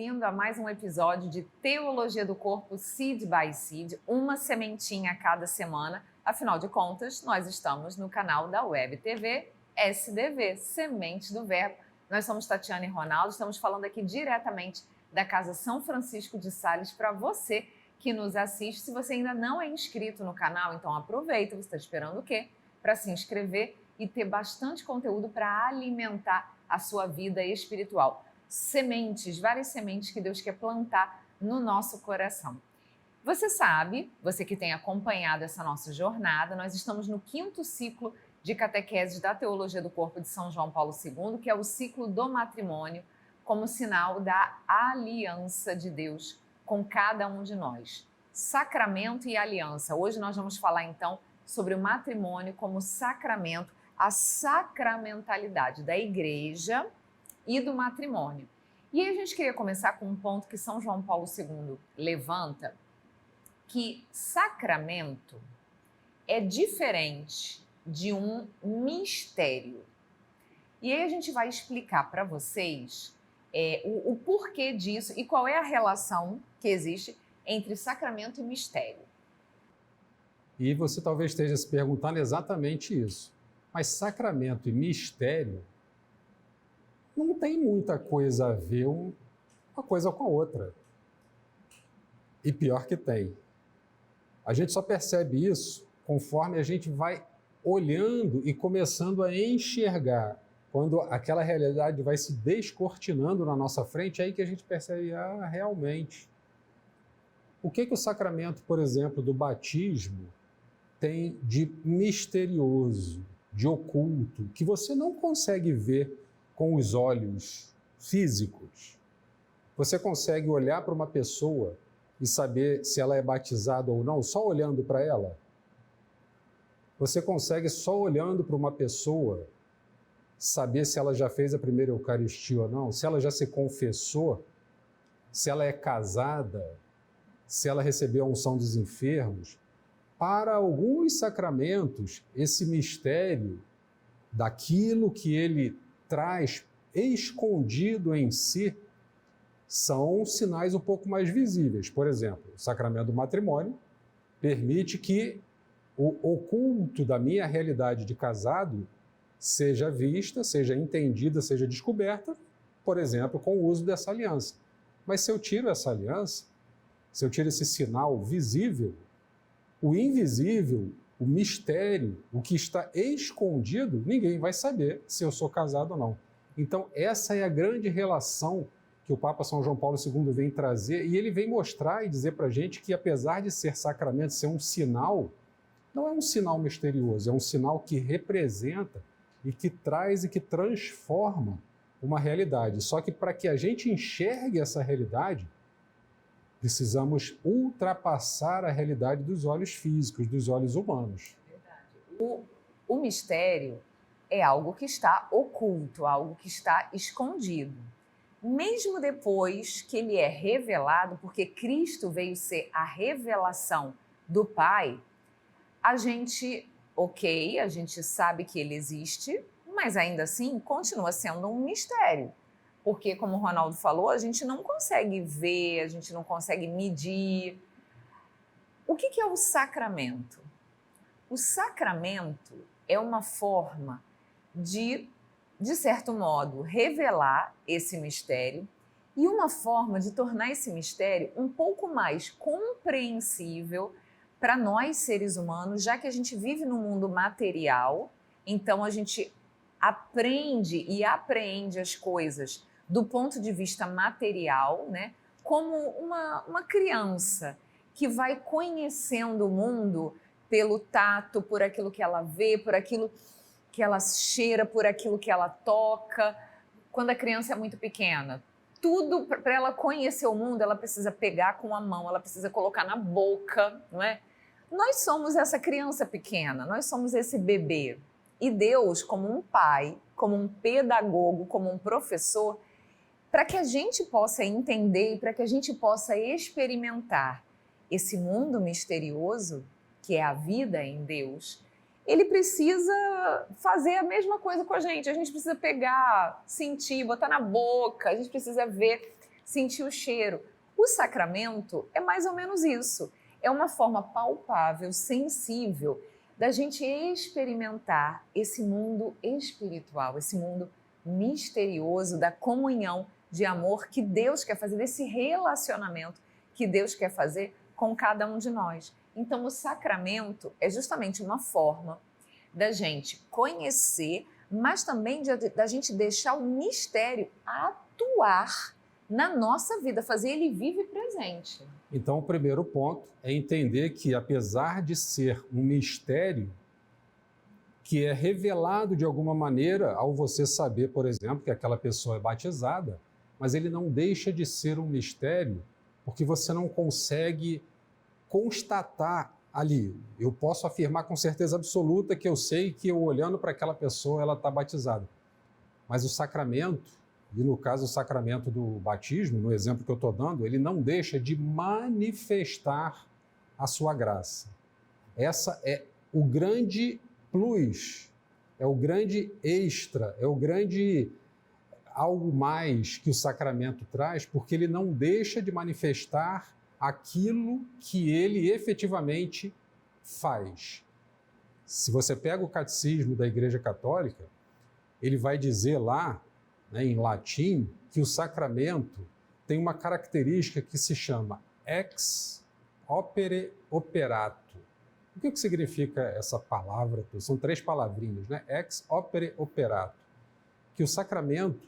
bem-vindo a mais um episódio de Teologia do Corpo Seed by Seed, uma sementinha a cada semana. Afinal de contas, nós estamos no canal da Web TV SDV, Semente do Verbo. Nós somos Tatiana e Ronaldo, estamos falando aqui diretamente da Casa São Francisco de Sales para você que nos assiste. Se você ainda não é inscrito no canal, então aproveita, você está esperando o quê? Para se inscrever e ter bastante conteúdo para alimentar a sua vida espiritual. Sementes, várias sementes que Deus quer plantar no nosso coração. Você sabe, você que tem acompanhado essa nossa jornada, nós estamos no 5º ciclo de catequeses da Teologia do Corpo de São João Paulo II, que é o ciclo do matrimônio, como sinal da aliança de Deus com cada um de nós. Sacramento e aliança. Hoje nós vamos falar então sobre o matrimônio como sacramento, a sacramentalidade da igreja e do matrimônio. E aí a gente queria começar com um ponto que São João Paulo II levanta, que sacramento é diferente de um mistério. E aí a gente vai explicar para vocês o porquê disso e qual é a relação que existe entre sacramento e mistério. E você talvez esteja se perguntando exatamente isso. Mas sacramento e mistério não tem muita coisa a ver uma coisa com a outra. E pior que tem. A gente só percebe isso conforme a gente vai olhando e começando a enxergar. Quando aquela realidade vai se descortinando na nossa frente, é aí que a gente percebe, realmente. O que o sacramento, por exemplo, do batismo tem de misterioso, de oculto, que você não consegue ver com os olhos físicos? Você consegue olhar para uma pessoa e saber se ela é batizada ou não, só olhando para ela? Você consegue, só olhando para uma pessoa, saber se ela já fez a primeira Eucaristia ou não, se ela já se confessou, se ela é casada, se ela recebeu a unção dos enfermos? Para alguns sacramentos, esse mistério daquilo que ele traz escondido em si são sinais um pouco mais visíveis. Por exemplo, o sacramento do matrimônio permite que o oculto da minha realidade de casado seja vista, seja entendida, seja descoberta, por exemplo, com o uso dessa aliança. Mas se eu tiro essa aliança, se eu tiro esse sinal visível, o invisível, o mistério, o que está escondido, ninguém vai saber se eu sou casado ou não. Então, essa é a grande relação que o Papa São João Paulo II vem trazer, e ele vem mostrar e dizer para a gente que, apesar de ser sacramento, ser um sinal, não é um sinal misterioso, é um sinal que representa e que traz e que transforma uma realidade. Só que para que a gente enxergue essa realidade, precisamos ultrapassar a realidade dos olhos físicos, dos olhos humanos. Verdade. O mistério é algo que está oculto, algo que está escondido. Mesmo depois que ele é revelado, porque Cristo veio ser a revelação do Pai, a gente sabe que ele existe, mas ainda assim continua sendo um mistério. Porque, como o Ronaldo falou, a gente não consegue ver, a gente não consegue medir. O que é o sacramento? O sacramento é uma forma de certo modo, revelar esse mistério e uma forma de tornar esse mistério um pouco mais compreensível para nós, seres humanos, já que a gente vive num mundo material, então a gente aprende e apreende as coisas do ponto de vista material, né? Como uma criança que vai conhecendo o mundo pelo tato, por aquilo que ela vê, por aquilo que ela cheira, por aquilo que ela toca. Quando a criança é muito pequena, tudo para ela conhecer o mundo, ela precisa pegar com a mão, ela precisa colocar na boca, não é? Nós somos essa criança pequena, nós somos esse bebê. E Deus, como um pai, como um pedagogo, como um professor, para que a gente possa entender e para que a gente possa experimentar esse mundo misterioso, que é a vida em Deus, ele precisa fazer a mesma coisa com a gente. A gente precisa pegar, sentir, botar na boca, a gente precisa ver. sentir o cheiro. O sacramento é mais ou menos isso. É uma forma palpável, sensível, da gente experimentar esse mundo espiritual, esse mundo misterioso da comunhão de amor que Deus quer fazer, desse relacionamento que Deus quer fazer com cada um de nós. Então, o sacramento é justamente uma forma da gente conhecer, mas também da gente deixar o mistério atuar na nossa vida, fazer ele vivo e presente. Então, o primeiro ponto é entender que, apesar de ser um mistério que é revelado de alguma maneira ao você saber, por exemplo, que aquela pessoa é batizada, mas ele não deixa de ser um mistério porque você não consegue constatar ali. Eu posso afirmar com certeza absoluta que eu sei que eu olhando para aquela pessoa, ela está batizada. Mas o sacramento, e no caso o sacramento do batismo, no exemplo que eu estou dando, ele não deixa de manifestar a sua graça. Essa é o grande plus, é o grande extra, é o grande algo mais que o sacramento traz, porque ele não deixa de manifestar aquilo que ele efetivamente faz. Se você pega o catecismo da Igreja Católica, ele vai dizer lá, né, em latim, que o sacramento tem uma característica que se chama ex opere operato. O que significa essa palavra? São 3 palavrinhas, né? Ex opere operato. Que o sacramento,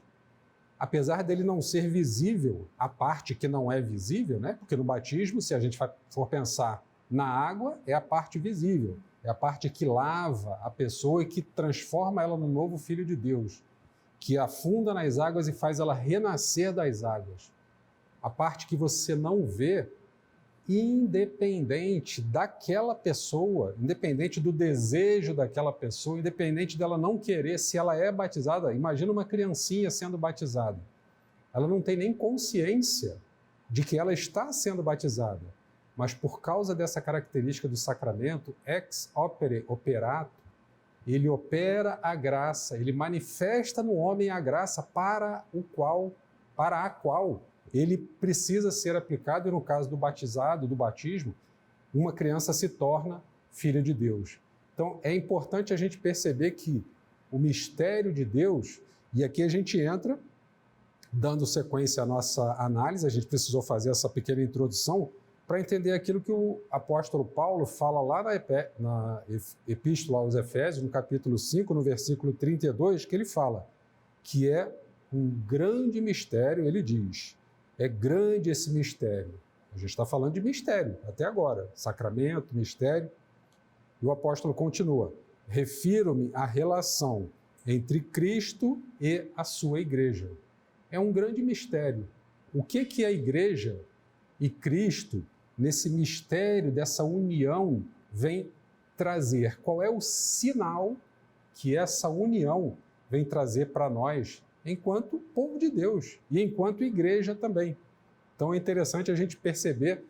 apesar dele não ser visível, a parte que não é visível, né? Porque no batismo, se a gente for pensar na água, é a parte visível, é a parte que lava a pessoa e que transforma ela no novo Filho de Deus, que afunda nas águas e faz ela renascer das águas. A parte que você não vê, independente daquela pessoa, independente do desejo daquela pessoa, independente dela não querer, se ela é batizada, imagina uma criancinha sendo batizada. Ela não tem nem consciência de que ela está sendo batizada, mas por causa dessa característica do sacramento, ex opere operato, ele opera a graça, ele manifesta no homem a graça para a qual ele precisa ser aplicado, e no caso do batizado, do batismo, uma criança se torna filha de Deus. Então, é importante a gente perceber que o mistério de Deus, e aqui a gente entra, dando sequência à nossa análise, a gente precisou fazer essa pequena introdução para entender aquilo que o apóstolo Paulo fala lá na Epístola aos Efésios, no capítulo 5, no versículo 32, que ele fala que é um grande mistério, ele diz, é grande esse mistério. A gente está falando de mistério até agora, sacramento, mistério. E o apóstolo continua, refiro-me à relação entre Cristo e a sua igreja. É um grande mistério. O que é a igreja e Cristo, nesse mistério dessa união, vem trazer? Qual é o sinal que essa união vem trazer para nós, enquanto povo de Deus e enquanto igreja também? Então é interessante a gente perceber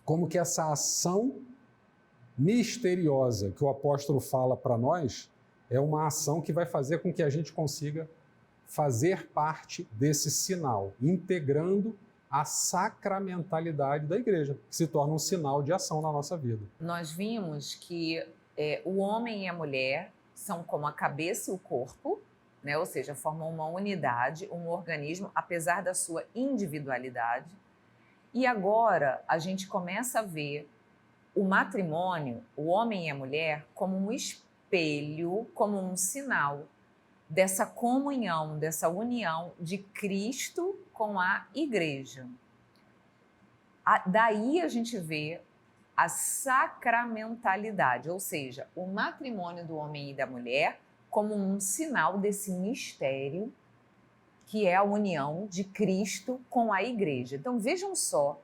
como que essa ação misteriosa que o apóstolo fala para nós é uma ação que vai fazer com que a gente consiga fazer parte desse sinal, integrando a sacramentalidade da igreja, que se torna um sinal de ação na nossa vida. Nós vimos que o homem e a mulher são como a cabeça e o corpo, né? Ou seja, formam uma unidade, um organismo, apesar da sua individualidade. E agora a gente começa a ver o matrimônio, o homem e a mulher, como um espelho, como um sinal dessa comunhão, dessa união de Cristo com a igreja. Daí a gente vê a sacramentalidade, ou seja, o matrimônio do homem e da mulher como um sinal desse mistério que é a união de Cristo com a igreja. Então vejam só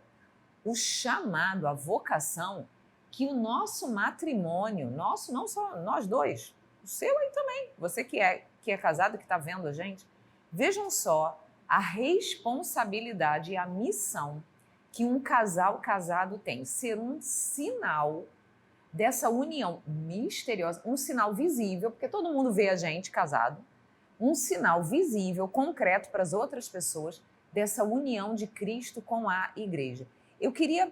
o chamado, a vocação que o nosso matrimônio, nosso, não só nós dois, o seu aí também, você que é casado, que está vendo a gente, vejam só a responsabilidade e a missão que um casal casado tem, ser um sinal dessa união misteriosa, um sinal visível, porque todo mundo vê a gente casado, um sinal visível, concreto para as outras pessoas, dessa união de Cristo com a igreja. Eu queria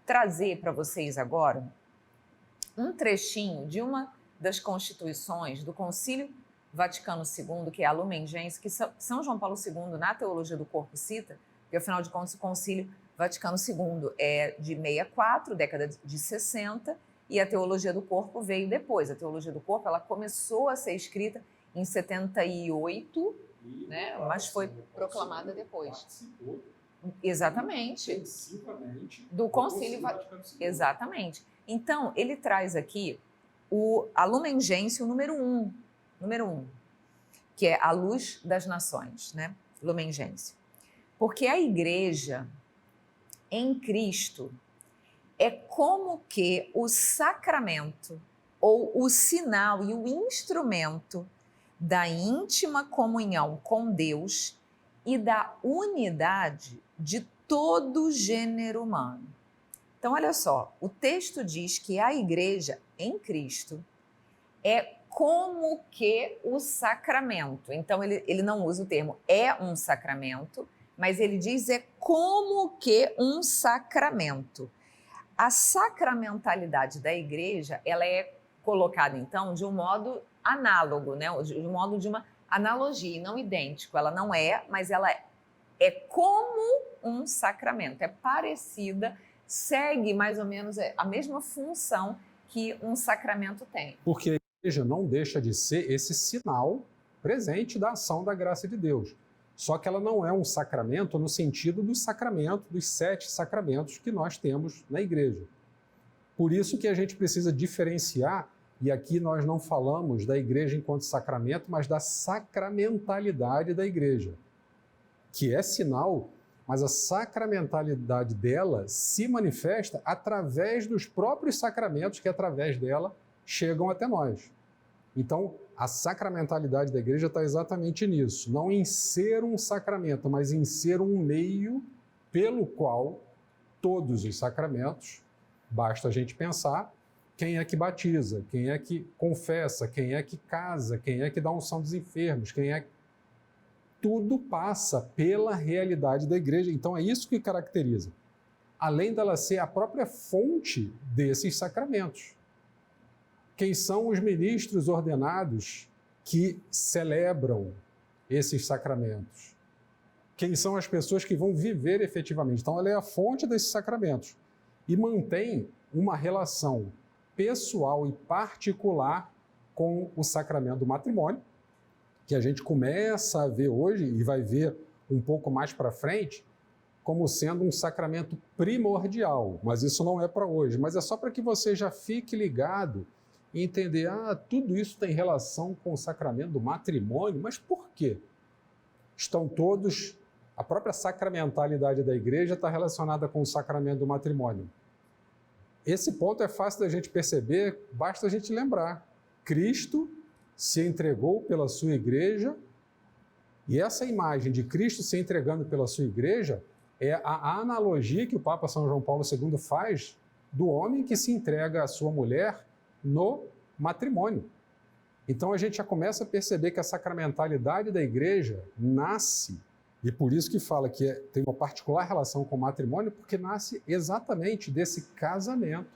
trazer para vocês agora um trechinho de uma das constituições do Concílio Vaticano II, que é a Lumen Gentium, que São João Paulo II, na Teologia do Corpo, cita, porque afinal de contas o Concílio Vaticano II é de 64, década de 60, e a Teologia do Corpo veio depois. A Teologia do Corpo ela começou a ser escrita em 78, né, mas foi proclamada depois. Participou exatamente intensivamente do Concílio Vaticano II. Exatamente. Então, ele traz aqui a Lumen Gentium número 1, que é a luz das nações, né? Lumen Gentium. Porque a igreja em Cristo é como que o sacramento ou o sinal e o instrumento da íntima comunhão com Deus e da unidade de todo o gênero humano. Então, olha só, o texto diz que a igreja em Cristo é como que o sacramento. Então, ele não usa o termo é um sacramento, mas ele diz é como que um sacramento. A sacramentalidade da igreja, ela é colocada, então, de um modo análogo, né? De um modo de uma analogia, não idêntico. Ela não é, mas ela é como um sacramento, é parecida, segue mais ou menos a mesma função que um sacramento tem. Porque a igreja não deixa de ser esse sinal presente da ação da graça de Deus. Só que ela não é um sacramento no sentido do sacramento, dos 7 sacramentos que nós temos na igreja. Por isso que a gente precisa diferenciar, e aqui nós não falamos da igreja enquanto sacramento, mas da sacramentalidade da igreja, que é sinal, mas a sacramentalidade dela se manifesta através dos próprios sacramentos que, através dela, chegam até nós. Então, a sacramentalidade da igreja está exatamente nisso, não em ser um sacramento, mas em ser um meio pelo qual todos os sacramentos, basta a gente pensar, quem é que batiza, quem é que confessa, quem é que casa, quem é que dá unção dos enfermos, quem é... Tudo passa pela realidade da igreja. Então é isso que caracteriza. Além dela ser a própria fonte desses sacramentos. Quem são os ministros ordenados que celebram esses sacramentos? Quem são as pessoas que vão viver efetivamente? Então ela é a fonte desses sacramentos e mantém uma relação pessoal e particular com o sacramento do matrimônio, que a gente começa a ver hoje e vai ver um pouco mais para frente como sendo um sacramento primordial. Mas isso não é para hoje, mas é só para que você já fique ligado e entender, tudo isso tem relação com o sacramento do matrimônio, mas por quê? Estão todos... A própria sacramentalidade da igreja está relacionada com o sacramento do matrimônio. Esse ponto é fácil da gente perceber, basta a gente lembrar. Cristo se entregou pela sua igreja, e essa imagem de Cristo se entregando pela sua igreja é a analogia que o Papa São João Paulo II faz do homem que se entrega à sua mulher no matrimônio. Então a gente já começa a perceber que a sacramentalidade da igreja nasce, e por isso que fala que tem uma particular relação com o matrimônio, porque nasce exatamente desse casamento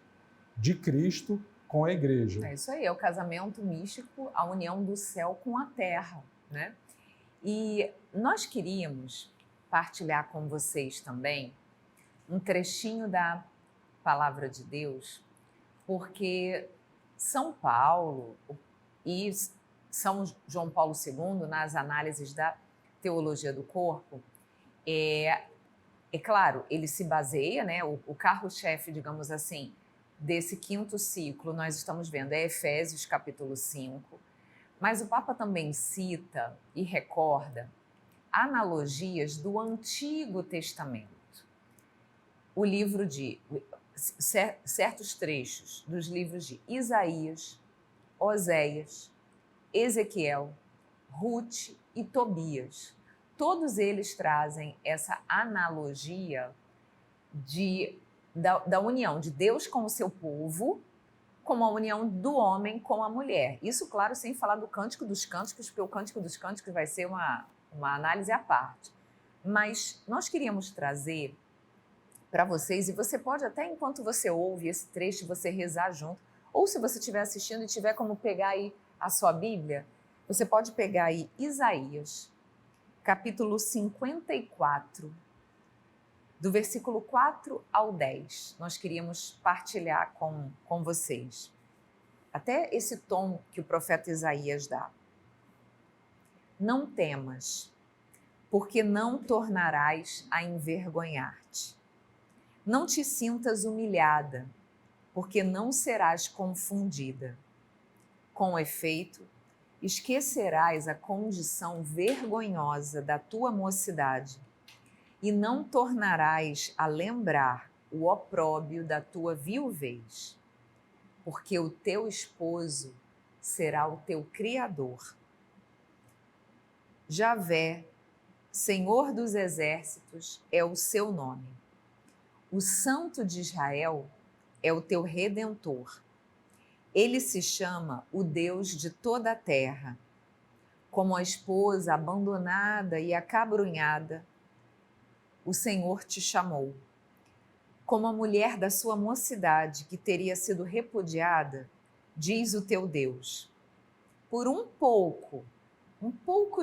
de Cristo com a igreja. É isso aí, é o casamento místico, a união do céu com a terra, né? E nós queríamos partilhar com vocês também um trechinho da Palavra de Deus, porque São Paulo e São João Paulo II, nas análises da Teologia do Corpo, é claro, ele se baseia, né, o carro-chefe, digamos assim, desse 5º ciclo, nós estamos vendo, é Efésios capítulo 5, mas o Papa também cita e recorda analogias do Antigo Testamento. O livro de certos trechos dos livros de Isaías, Oséias, Ezequiel, Ruth e Tobias. Todos eles trazem essa analogia da união de Deus com o seu povo, como a união do homem com a mulher. Isso, claro, sem falar do Cântico dos Cânticos, porque o Cântico dos Cânticos vai ser uma análise à parte. Mas nós queríamos trazer para vocês, e você pode até, enquanto você ouve esse trecho, você rezar junto, ou se você estiver assistindo e tiver como pegar aí a sua Bíblia, você pode pegar aí Isaías, capítulo 54, do versículo 4 ao 10. Nós queríamos partilhar com vocês. Até esse tom que o profeta Isaías dá. Não temas, porque não tornarás a envergonhar-te. Não te sintas humilhada, porque não serás confundida. Com efeito, esquecerás a condição vergonhosa da tua mocidade e não tornarás a lembrar o opróbio da tua viuvez, porque o teu esposo será o teu criador. Javé, Senhor dos exércitos, é o seu nome. O Santo de Israel é o teu Redentor. Ele se chama o Deus de toda a terra. Como a esposa abandonada e acabrunhada, o Senhor te chamou. Como a mulher da sua mocidade que teria sido repudiada, diz o teu Deus: por um pouco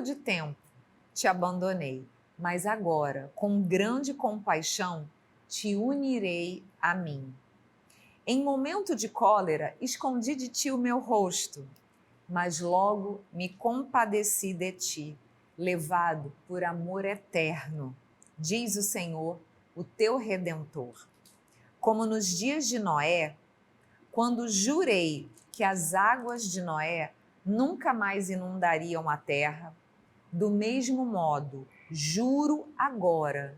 de tempo te abandonei, mas agora, com grande compaixão, te unirei a mim. Em momento de cólera, escondi de ti o meu rosto, mas logo me compadeci de ti, levado por amor eterno, diz o Senhor, o teu Redentor. Como nos dias de Noé, quando jurei que as águas de Noé nunca mais inundariam a terra, do mesmo modo, juro agora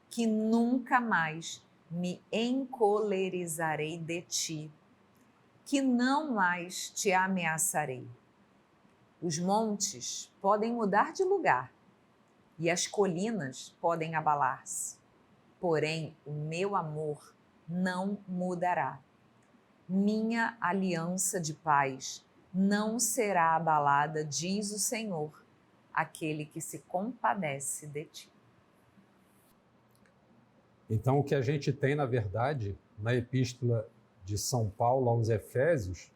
que nunca mais me encolerizarei de ti, que não mais te ameaçarei. Os montes podem mudar de lugar e as colinas podem abalar-se, porém o meu amor não mudará. Minha aliança de paz não será abalada, diz o Senhor, aquele que se compadece de ti. Então, o que a gente tem, na verdade, na epístola de São Paulo aos Efésios,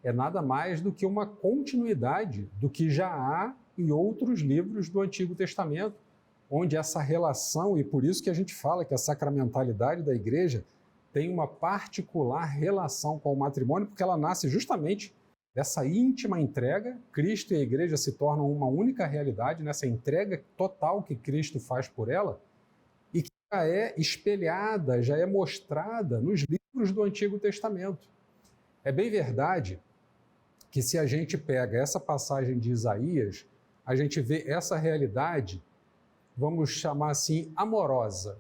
é nada mais do que uma continuidade do que já há em outros livros do Antigo Testamento, onde essa relação, e por isso que a gente fala que a sacramentalidade da igreja tem uma particular relação com o matrimônio, porque ela nasce justamente dessa íntima entrega. Cristo e a igreja se tornam uma única realidade, nessa entrega total que Cristo faz por ela, e que já é espelhada, já é mostrada nos livros do Antigo Testamento. É bem verdade que se a gente pega essa passagem de Isaías, a gente vê essa realidade, vamos chamar assim, amorosa,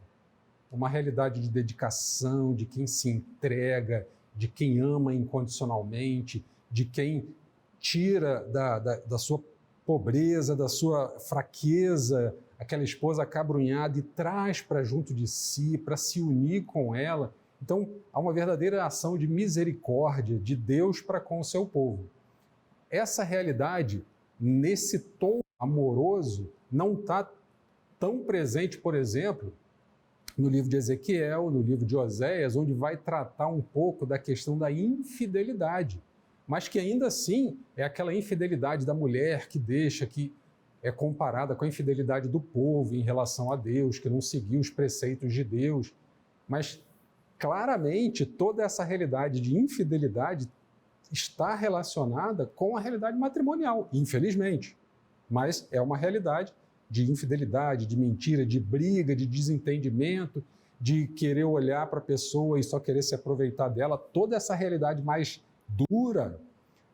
uma realidade de dedicação, de quem se entrega, de quem ama incondicionalmente, de quem tira da sua pobreza, da sua fraqueza, aquela esposa acabrunhada e traz para junto de si, para se unir com ela. Então, há uma verdadeira ação de misericórdia de Deus para com o seu povo. Essa realidade, nesse tom amoroso, não está tão presente, por exemplo, no livro de Ezequiel, no livro de Oséias, onde vai tratar um pouco da questão da infidelidade, mas que ainda assim é aquela infidelidade da mulher que deixa, que é comparada com a infidelidade do povo em relação a Deus, que não seguiu os preceitos de Deus. Mas claramente toda essa realidade de infidelidade está relacionada com a realidade matrimonial, infelizmente. Mas é uma realidade de infidelidade, de mentira, de briga, de desentendimento, de querer olhar para a pessoa e só querer se aproveitar dela. Toda essa realidade mais dura,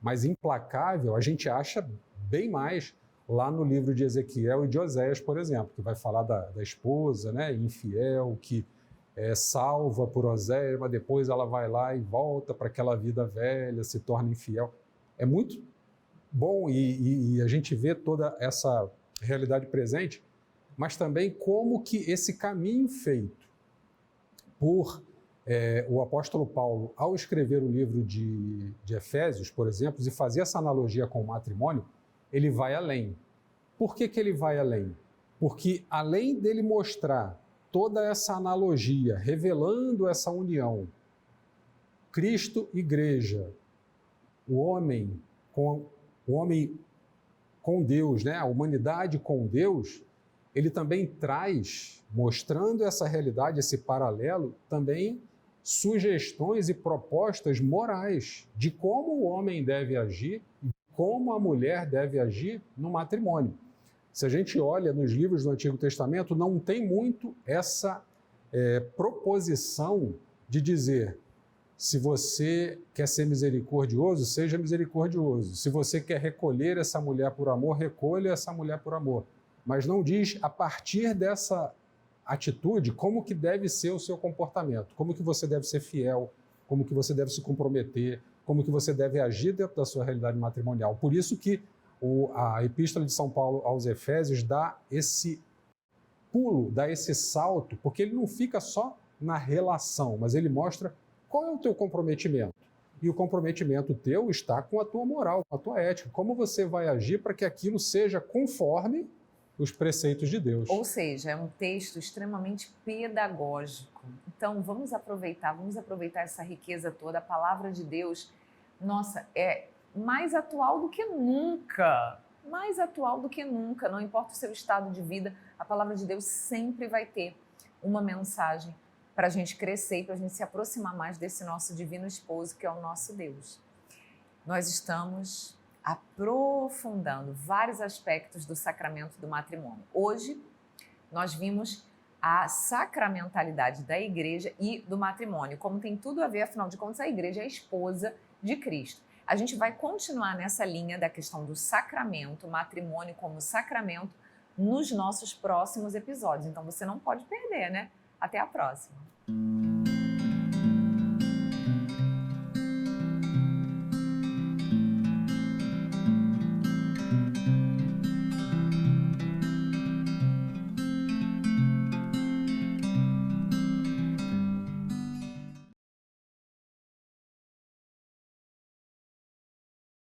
mais implacável, a gente acha bem mais lá no livro de Ezequiel e de Oséias, por exemplo, que vai falar da esposa, né, infiel, que é salva por Oséias, mas depois ela vai lá e volta para aquela vida velha, se torna infiel. É muito bom e a gente vê toda essa realidade presente, mas também como que esse caminho feito por o apóstolo Paulo, ao escrever o livro de Efésios, por exemplo, e fazer essa analogia com o matrimônio, ele vai além. Por que ele vai além? Porque além dele mostrar toda essa analogia, revelando essa união, Cristo, igreja, o homem com Deus, né? A humanidade com Deus, ele também traz, mostrando essa realidade, esse paralelo, também sugestões e propostas morais de como o homem deve agir e como a mulher deve agir no matrimônio. Se a gente olha nos livros do Antigo Testamento, não tem muito essa proposição de dizer: se você quer ser misericordioso, seja misericordioso. Se você quer recolher essa mulher por amor, recolha essa mulher por amor. Mas não diz, a partir dessa atitude, como que deve ser o seu comportamento, como que você deve ser fiel, como que você deve se comprometer, como que você deve agir dentro da sua realidade matrimonial. Por isso que a Epístola de São Paulo aos Efésios dá esse pulo, dá esse salto, porque ele não fica só na relação, mas ele mostra qual é o teu comprometimento. E o comprometimento teu está com a tua moral, com a tua ética. Como você vai agir para que aquilo seja conforme os preceitos de Deus. Ou seja, é um texto extremamente pedagógico. Então, vamos aproveitar essa riqueza toda. A palavra de Deus, nossa, é mais atual do que nunca. Mais atual do que nunca. Não importa o seu estado de vida, a palavra de Deus sempre vai ter uma mensagem para a gente crescer e para a gente se aproximar mais desse nosso divino esposo, que é o nosso Deus. Nós estamos aprofundando vários aspectos do sacramento do matrimônio. Hoje, nós vimos a sacramentalidade da igreja e do matrimônio, como tem tudo a ver, afinal de contas, a igreja é a esposa de Cristo. A gente vai continuar nessa linha da questão do sacramento, matrimônio como sacramento, nos nossos próximos episódios. Então, você não pode perder, né? Até a próxima!